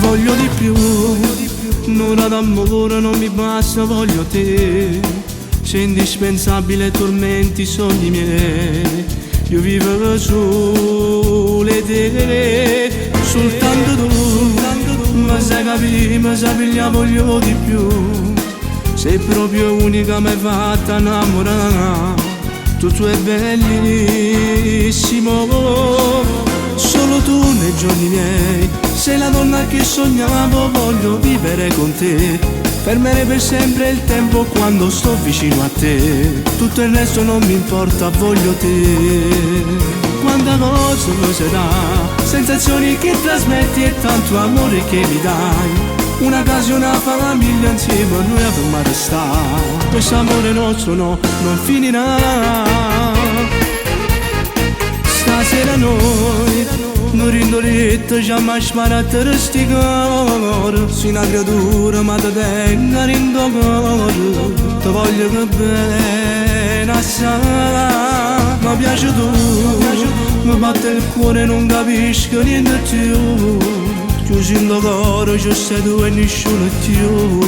voglio di più, un'ora d'amore non mi basta, voglio te. Sei indispensabile, tormenti i sogni miei. Io vivo sulle te, soltanto tu. Ma sai capire, ma sai pigliare, voglio di più. Sei proprio unica, mi hai fatta innamorare. Tutto è bellissimo, solo tu nei giorni miei. Sei la donna che sognavo, voglio vivere con te. Fermare per sempre il tempo quando sto vicino a te. Tutto il resto non mi importa, voglio te. Quanta cosa mi si dà, sensazioni che trasmetti e tanto amore che mi dai. Una casa, una famiglia insieme a noi avremo a restare. Questo amore nostro no, non finirà. Stasera noi, non rindoletta, già mai sparato resti cuore. Sei una creatura ma ti tengo in cuore. Ti voglio che bene assai. Mi piace tu, mi batte il cuore e non capisco niente più. Chiusi in cuore, c'è sei tu e nessuno più.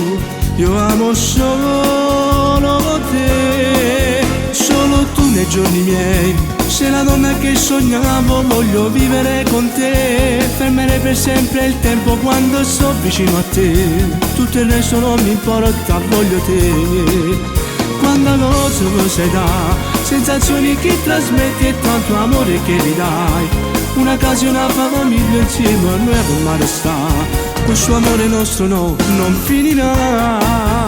Io amo solo te, solo tu nei giorni miei. Sei la donna che sognavo, voglio vivere con te. Fermare per sempre il tempo quando sto vicino a te. Tutto il resto non mi importa, voglio te. Quanta cosa mi sai dà, sensazioni che trasmetti e tanto amore che mi dai. Una casa e una famiglia insieme a noi avremo a restare. Questo amore nostro no, non finirà.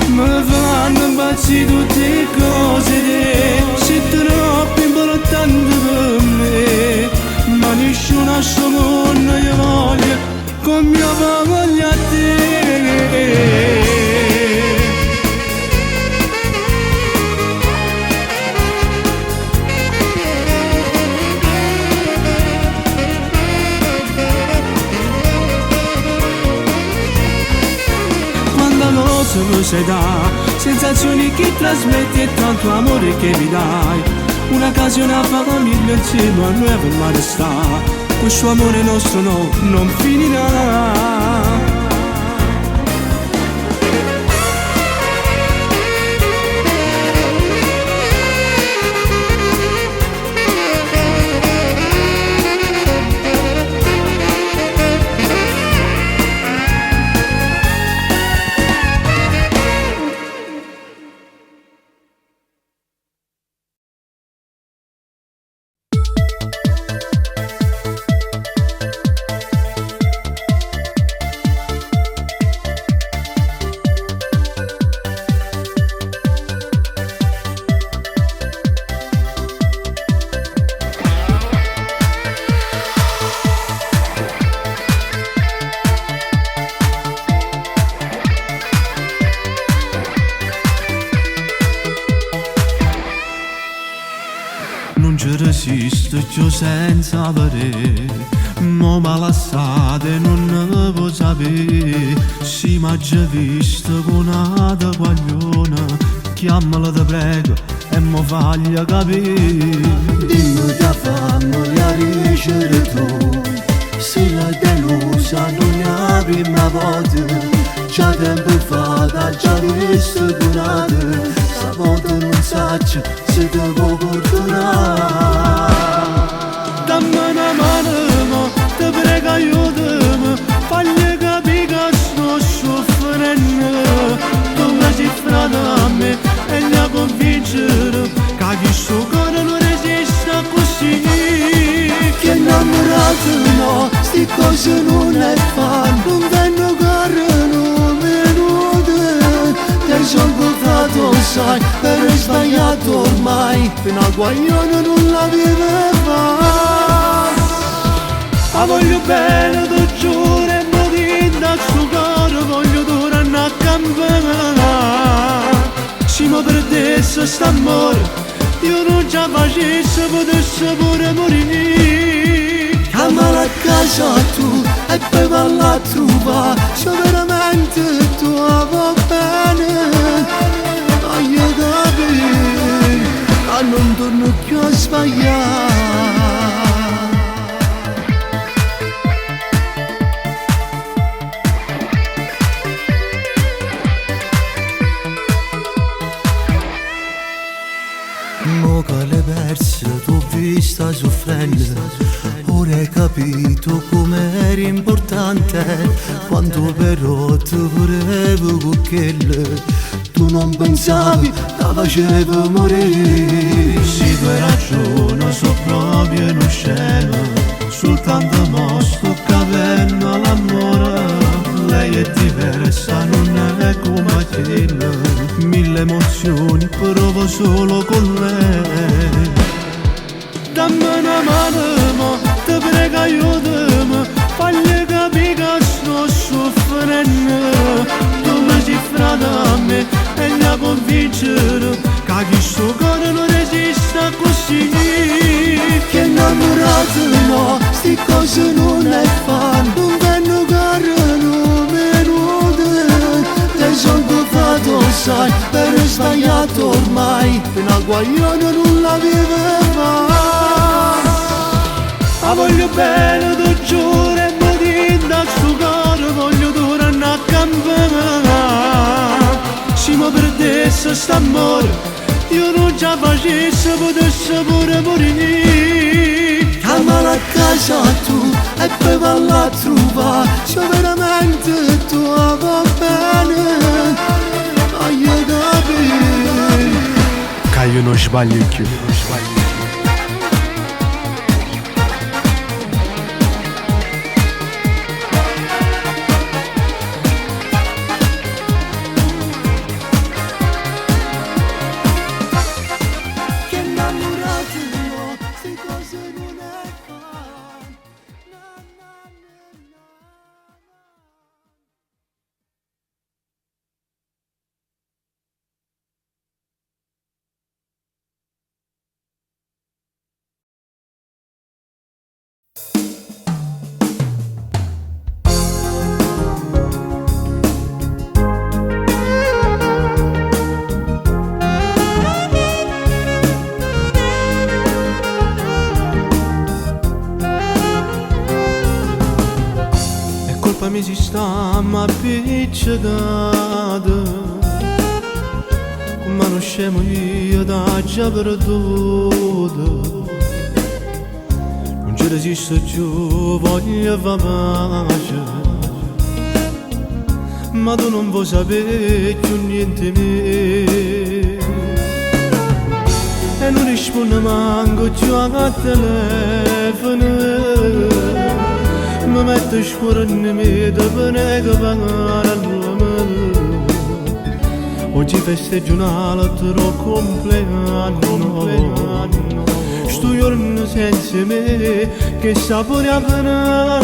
Mi fanno impazzire tutte le cose te. Sei troppo importante per me. Ma nessuno a suo mondo io voglio come io voglio a te. Mi sai dà, sensazioni che trasmetti e tanto amore che mi dai. Una casa e una famiglia insieme a noi avremo a restare. Questo amore nostro no, non finirà. Non ci resisto io senza vedere, mo malassate non ne può sapere. Si m'ha già visto con una guagliona, chiamala te prego e mo faglia capire. Dimmi da fammi a ricevere tu, se la delusa non è la prima volta. Già tempo fa t'ha già visto durante, stavolta non saccio se te può perdonare. Dammi una mano, ti prego aiutami, fagli capire che sto soffrendo. Tu mi sei frata a me e la convincere che questo cuore non resiste così. Che innamorato no, sti cose non è fan, non venno carino venute. Ti hai sollevato sai, però hai sbagliato ormai, fino a guaglione non la viveva. Ma voglio bene, ti giuro, e mo ti dal suo cuore, voglio tornare a campare. Se mi perdesse st'amore, io non ci facessi, potessi pure morire. Chiamala a casa tu e poi valla a trovare, se veramente tu va bene. Voglio capire, ma non torno più a sbagliare. Ora hai capito com'era importante, quando però ti volevo con quelle, tu non pensavi che facevo morire. Sì, tu hai ragione, so proprio in cielo, soltanto mostro capendo l'amore. Lei è diversa, non è come te, mille emozioni provo solo con lei. Dammi una mano, ti prego aiutami, fagli capire che sto soffrendo. Tu mi sei frata a me e mi convincere che questo cuore non resiste così. Che innamorato no, sti cose non è fan, non venno caro, non venute. Te sono fatto sai, per sbagliato ormai, fino a guaglione non la viveva. Ma voglio bene, ti giuro, e mi dico da sto cuore, voglio tornare a campare. Se mi perdesse st'amore, io non già facessi, potessi pure morire. Chiamala a casa tu e poi valla a trovare, se veramente tu va bene, voglio capire. Che io non sbaglio più. Che innamorato no, sti cose non è fan. Na, na, na, na. È colpa mia si sta ma picciata, come non scemo io da già perduto. Non ci resisto più, voglio fare pace, ma tu non vuoi sapere più niente di me. E non rispondo manco più a telefono. Mi metto scuro in me, dopo ne che parlare all'uomo. Oggi festeggio un altro compleanno. Sto giorno senza me, che sapore avrà.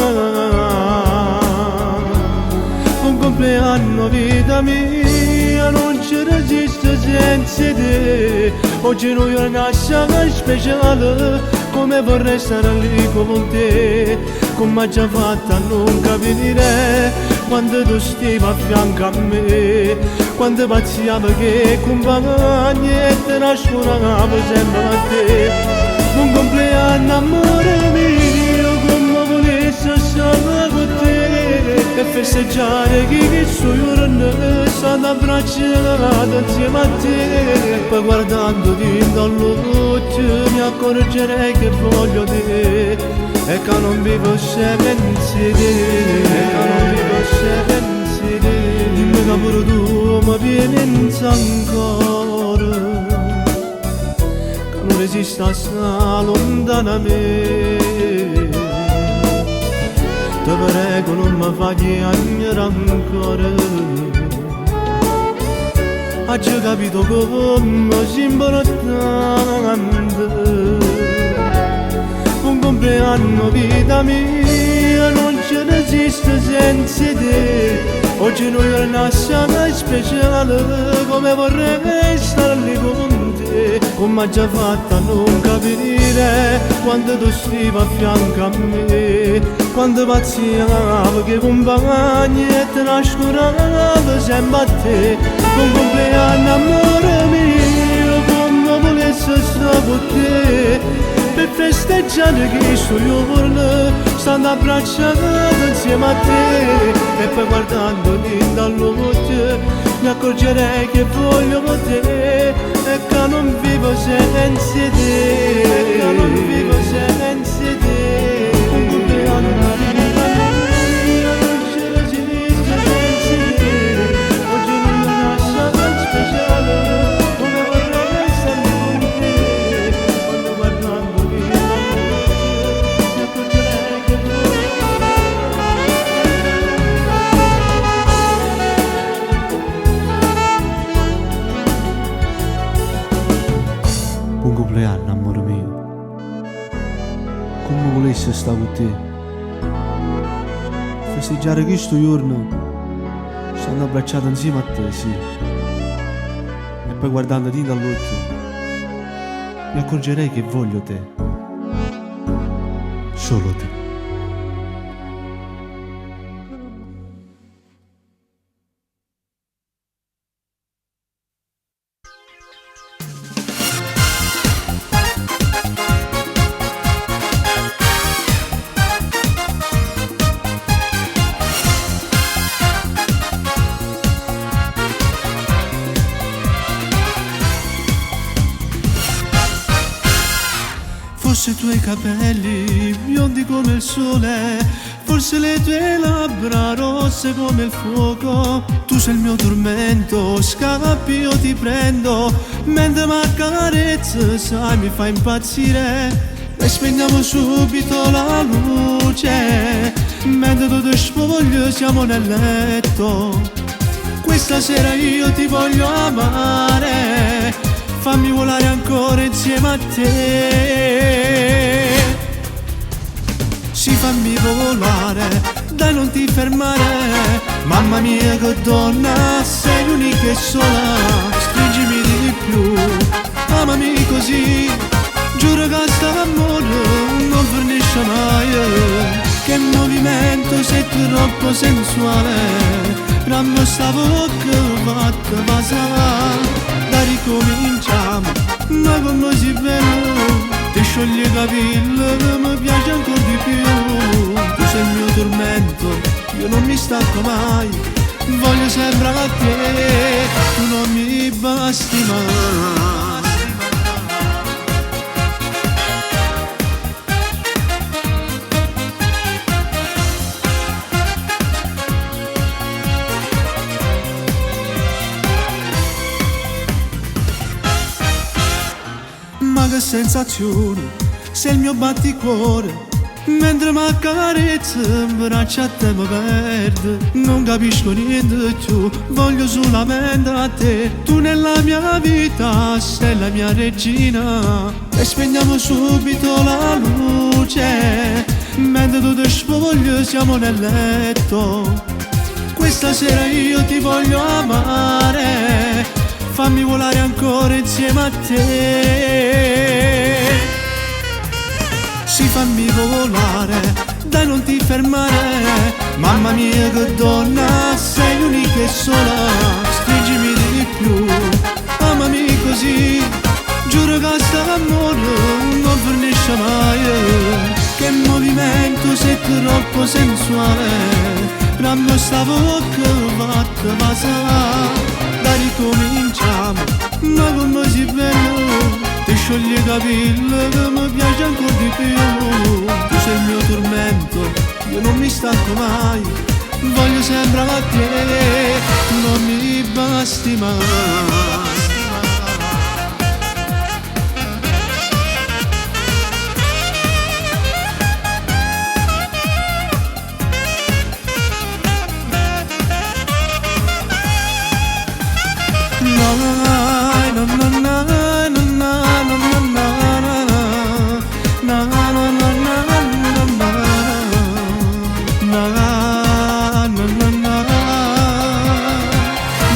Un compleanno vita mia, non ci resisto senza te. Oggi è una giornata speciale, come vorrei stare lì con te. Come già fatta a non capire, quando tu stivi a fianco a me, quando pazziamo che compagni e te nascondavo sempre a te. Un compleanno amore mio, come volessi stare con te, e festeggiare che questo giorno stanno abbracciato insieme a te. Poi guardandoti dall'occhio mi accorgerei che voglio te, e che non vivo se pensi te, e che non vivo se pensi te. Dimmi che pure tu mi pensi ancora, che non resista a stare lontana da me. Ti prego non mi fai piangere ancora, hai già capito come si importante. Un compleanno vita mia, non ci resisto senza te. Oggi noi è una giornata speciale, come vorrei stare lì con te. Come già fatta a non capire, quando tu stivi a fianco a me, quando pazziavo che compagni e te nascondavo sempre a te. Un compleanno amore mio, come volessi stare con te, per festeggiare che questo giorno stanno abbracciati insieme a te. E poi guardandoti dall'occhio mi accorgerei che voglio con te, e che non vivo senza te, che non vivo senza esiste te. Un compleanno una vita mia, non ci resiste senza te. Oggi è una giornata ben speciale, come vorrei essere con te. Quando guardando via mi accorgerei che buon compleanno, amore mio. Come volessi stare con te. Festeggiare questo giorno, stando abbracciato insieme a te, sì. E poi guardandoti dall'occhio, mi accorgerei che voglio te. Solo te. Forse i tuoi capelli biondi come il sole, forse le tue labbra rosse come il fuoco. Tu sei il mio tormento, scappi io ti prendo, mentre mi accarezzi sai mi fai impazzire. E spegniamo subito la luce, mentre tu ti spoglio siamo nel letto. Questa sera io ti voglio amare, fammi volare ancora insieme a te. Sì, fammi volare, dai non ti fermare. Mamma mia che donna, sei l'unica e sola. Stringimi di più, amami così. Giuro che st'amore non finisce mai. Che movimento, sei troppo sensuale. Rammo sta bocca fatta passare. Da ricominciamo, ma come si vede. Ti scioglie i capelli che mi piace ancora di più. Tu sei il mio tormento, io non mi stacco mai. Voglio sempre a te, tu non mi basti mai. Ma che sensazione, sei il mio batticuore. Mentre mi accarezzi, in braccia a te mi perde. Non capisco niente più, voglio solamente a te. Tu nella mia vita sei la mia regina. E spegniamo subito la luce, mentre tu ti spoglio siamo nel letto. Questa sera io ti voglio amare, fammi volare ancora insieme a te. Sì, fammi volare, dai non ti fermare. Mamma mia che donna, sei l'unica e sola. Stringimi di più, amami così. Giuro che st'amore non finisce mai. Che movimento, sei troppo sensuale. Rammo sta bocca fatta passare. Da ricominciamo, ma come si vede. Ti scioglie i capelli che mi piace ancora di più. Tu sei il mio tormento, io non mi stanco mai. Voglio sempre a te, tu non mi basti mai.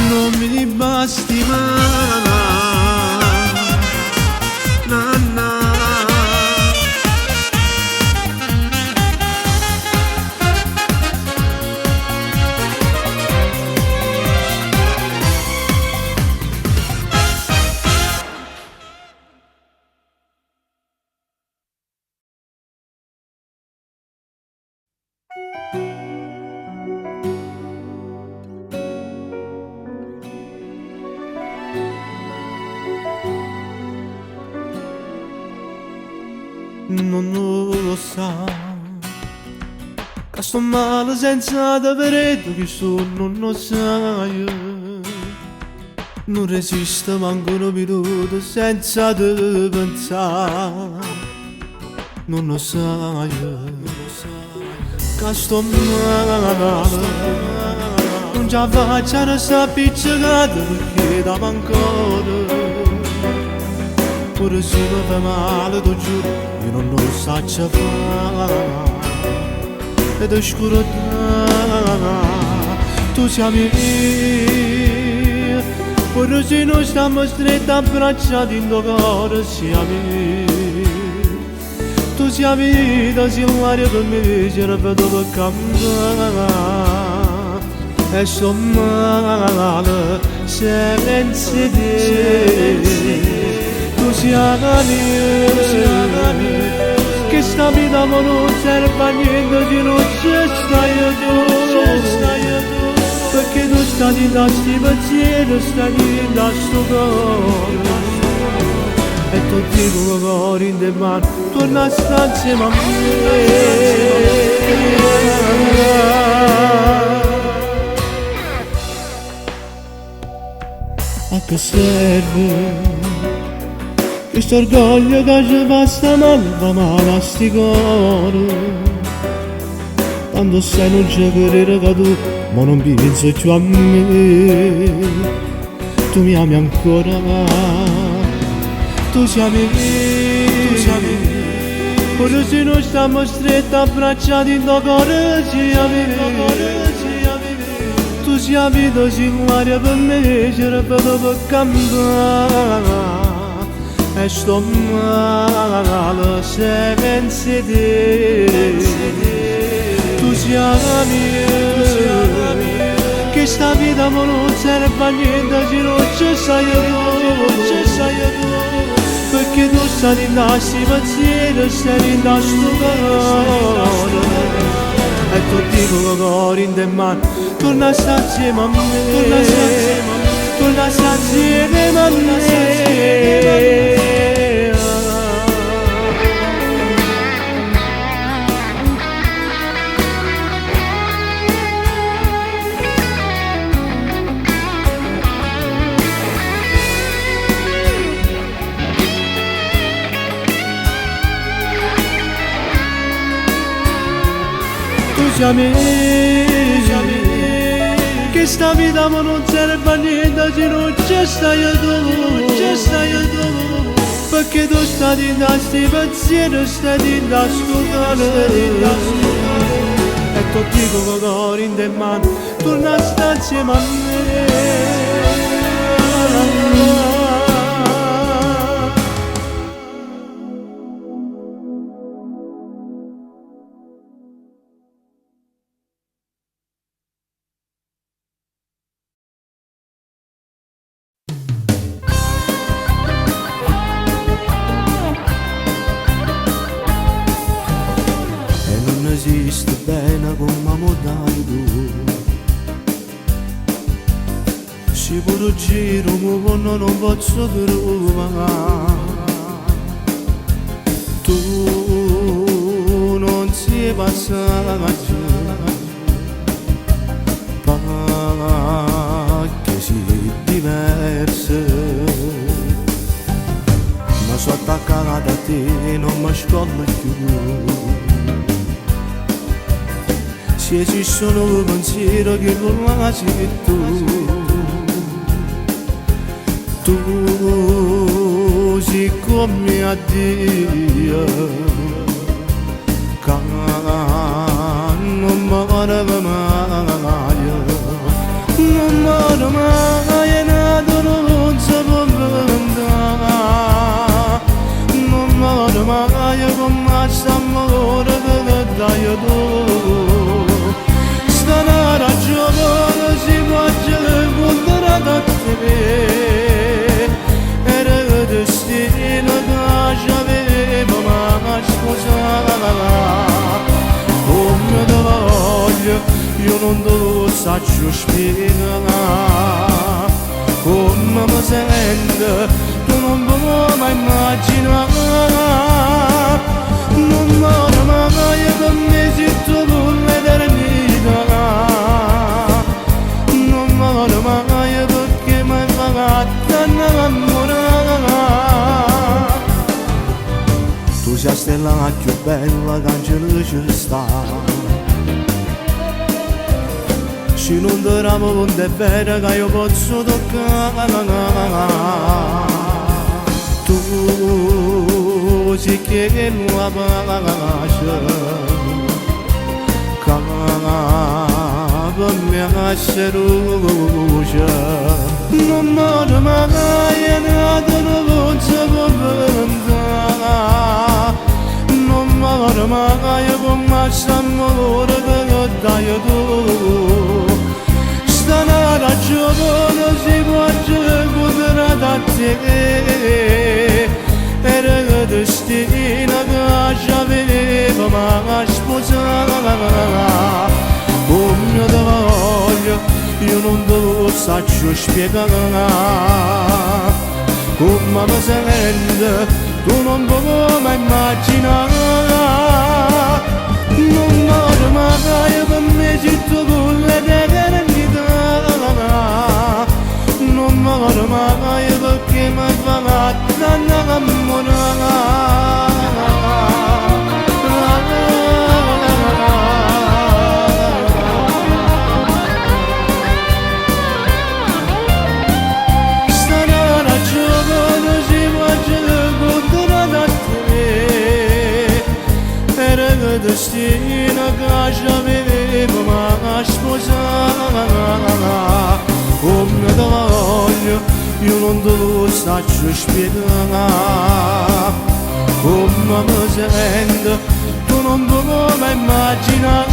Non mi basti mai. sa che sto male senza davvero che sono non sai. Non resisto manco un minuto senza te pensare. Non lo sai che sto male. Non ce la faccio a restare appiccicata perché da mancare. Pure se mi fa male, ti giuro, io non lo so fare. Ed oscurità, tu sei mia. Pure se noi stiamo stretti abbracciati in tuo cuore, siamo. Tu sei vita, sei l'aria per me, ci ripeto per cambiare. E sto male senza te. Tu sei la mia, che sta vita non serve a niente se non ci stai tu. Perché tu stai in sti pensieri, stai in sto cuore. E tutti i tuoi cuori in te mano, torna a stare insieme a me. A che serve questo orgoglio che ci fa male a sti cuore? Quando sei non c'è credere che tu, ma non penso più a me. Tu mi ami ancora, tu sei mia. Pure se noi stiamo stretti abbracciati in tuo cuore, tu sei vita, sei l'aria per me, ci ripeto per cambiare. E sto male senza te. Tu sei la mia, che sta vita non serve a niente se non ci sei tu. Perché tu stai in sti pensieri, stai in sto cuore. E tutti i tuoi cuori in te mano, torna a stare insieme a me. Torna a stare insieme a me. Tu sei mia, che sta vita ma non serve a niente se non ci stai tu. Perché tu stai in sti pensieri, stai in sto cuore. E tutti i tuoi cuori in te mano, torna a stare insieme a me. Esiste bene come dai tu. Se pure giro muovono non posso trovare. Tu non sei passaggio, perché sei diversa. Ma sono attaccata a te, non mi scollo più. Se esistono un pensiero che non lasci tu sei come a Dio, che non muore mai, non muore mai, nato non si può vendere, non muore mai come st'amore che dai tu. Stana ragione si può giocare da te. Era il destino che ci aveva mai sposato. Come te voglio, io non te lo saggio spiegare. Come mi sento, tu non puoi mai immaginare. non muore mai per me se tu con l'eternità, non muore mai perché mi hai fatto innamorare. Tu sei la stella più bella che in cielo ci sta, se non ti amo non è vero che io posso toccare. Tu sei che non pace, che per me è luce. Non muore mai e nada non si può vendere, non muore mai con questo amore che dai tu. Stana ragione si può giocare da te, era che destino che ci aveva ma sposare. Come ti voglio, io non te lo saggio spiegare, come mi sento, tu non puoi mai immaginare. Non muore mai per me se tu con l'eternità, non muore mai perché mi hai fatto innamorare. Destino che ci aveva ma sposare. Come ti voglio, io non te lo saggio spiegare, come mi sento, tu non puoi mai immaginare.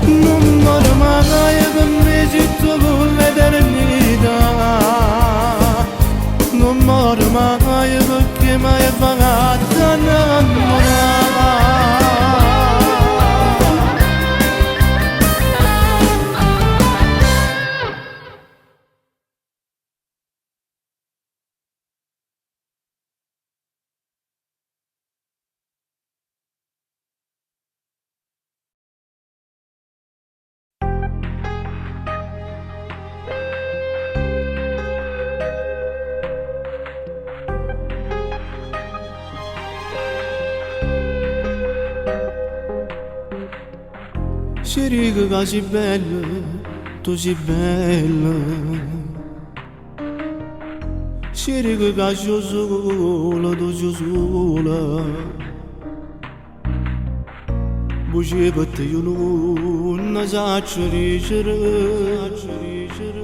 Non muore mai per me se tu con l'eternità, non muore mai perché mi hai fatto innamorare. Si dice che sei bella, tu sei bella. Si dice che sei sola, tu sei sola. Bugie per te io non saggio dicere. Si dice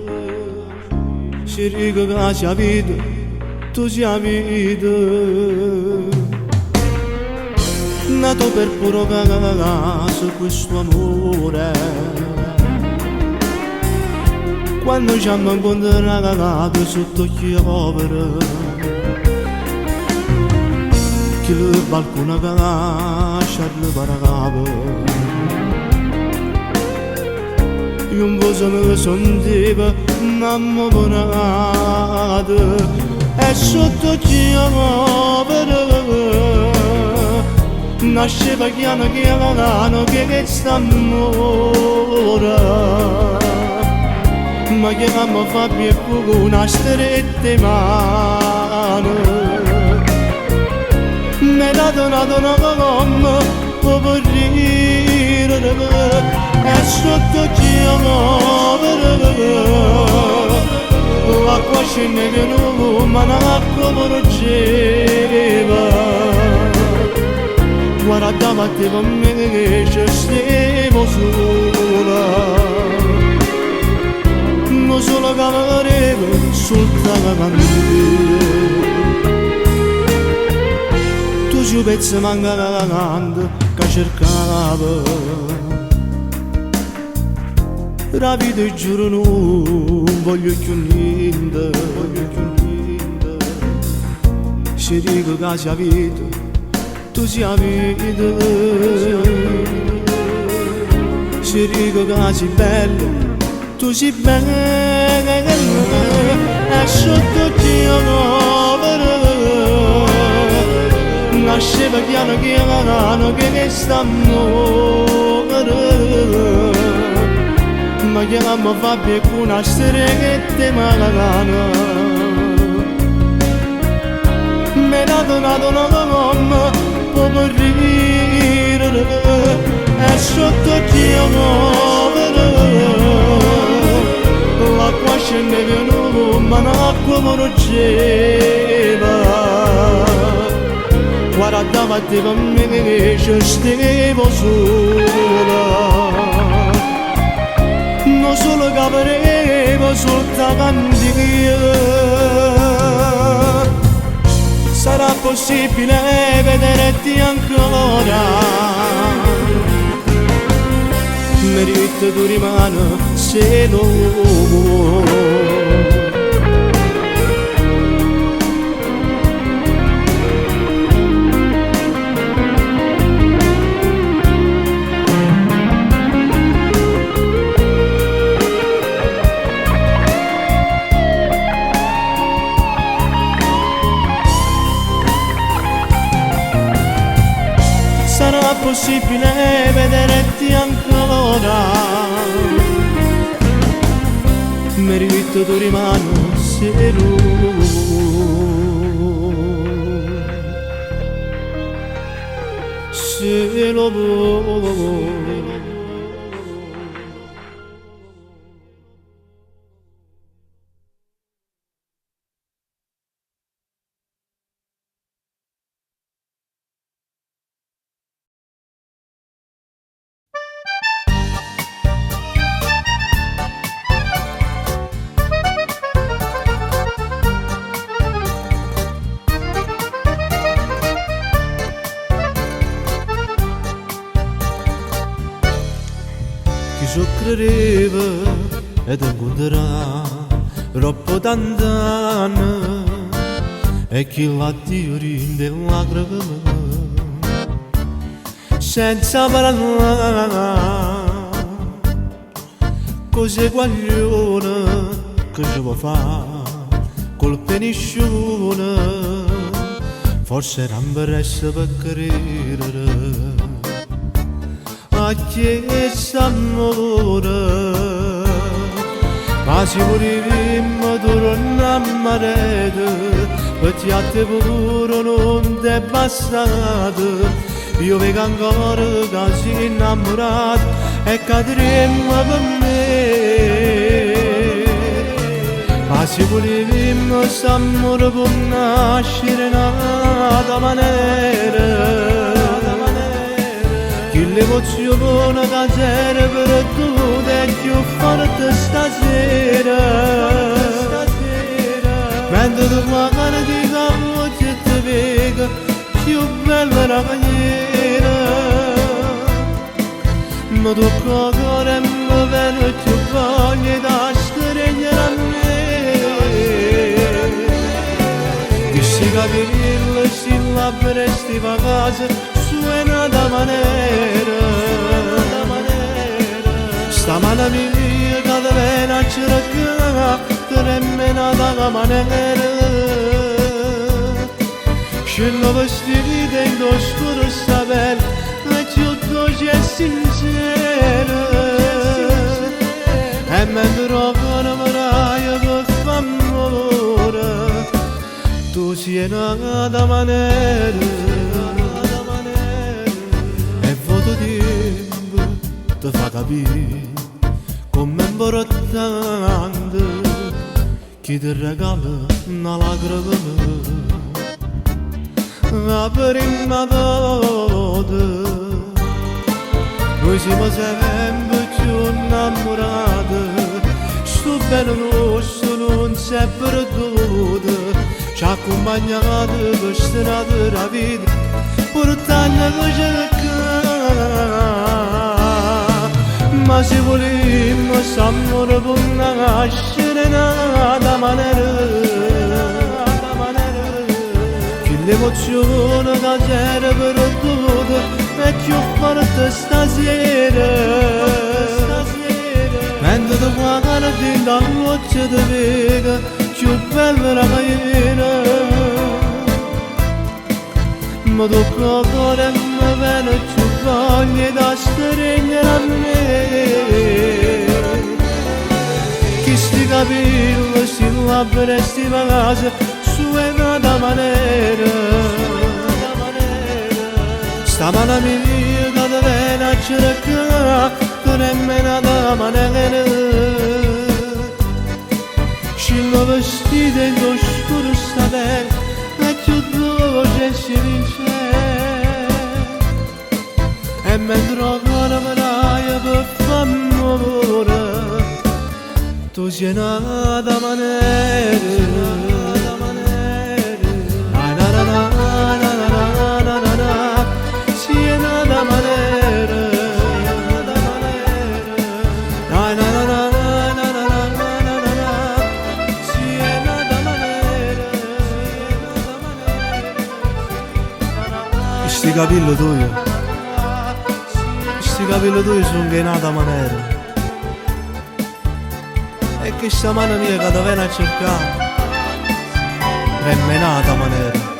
che sei vita, tu sei vita. Nato per puro caso questo amore, quando ci hanno incontrato sotto gli poveri, che il balcone cascia le paracava, io un po' se mi sentiva innamorato e sotto gli poveri nasceva piano piano che sta amore, ma che mamma fa più una strette mano, me l'ha donato una gomma per morire e sotto l'acqua scende che non ma l'acqua porgeva. Guarda davanti per me che ci stiamo sola, non solo che avevo soltanto tu ci pezzi mancando che cercavo, rapido e giuro non voglio più niente, se dico che sia vita tu sei vita, se dico che sei bella, tu sei bella, e sotto ti amore, nasceva piano piano che ne st'amore ma chiama Fabio e una streghetta malagana me l'ha donato una mamma per morire e sotto chiamare l'acqua scendeva ma l'acqua morgeva guardava te per me che stevo sola non solo capirevo sotto candia sarà possibile vederti ancora merito tu rimane se lo vuoi sarà possibile vederti ancora merito tu rimane se lo vuoi Io credeva ed incontrerà troppo tant'anni e chi l'ha Dio rinde lacrime senza parlare cose guaglione che ci può fare col peniscione forse non per essere per credere a chiesa amore ma si volevamo tornare perché a te pure non ti è bastato io vedo ancora che sei innamorato e cadremo per me ma si volevamo s'amore può nascere nata maniera l'emozione che c'era per tu è più forte stasera mentre tu guardi di capo e ti vedo più bella la maniera ma tu cuore mi viene più voglia da stringere a me che si capirlo si labbra a casa suena da manera stamana mia cada vena cerca tremena da manera scendo vestita in oscuro saber e tutto è sincero e mentre con maraia che fa amore tu sei nata manera ti fa capire come importante chi ti regala una lacrima la prima volta noi siamo sempre più innamorati sto bene nostro non si è perduto ci ha accompagnato per strada la vita portando a cercare ma se volimmo s'amore può nascere nata maniera che l'emozione che c'era per tutto è più forte stasera mentre tu guardi da notte ti vedo più bella la maniera ma mi tocca il cuore e mi viene più voglia da stringere a me. Chi sti capelli, sti labbra e sti pagase, suena da maniera. Stamana mia da viene a cercare, che nemmeno da maniera. Scillo vestito in oscuro sta bene, e più dolce si vince. E mentre ancora me per fare tu sei nata maniera. Sei nata maniera. Sti capelli tuoi, sti capelli tuoi sono che nata maniera. E che sta mano mia che ti viene a cercare, è menata maniera.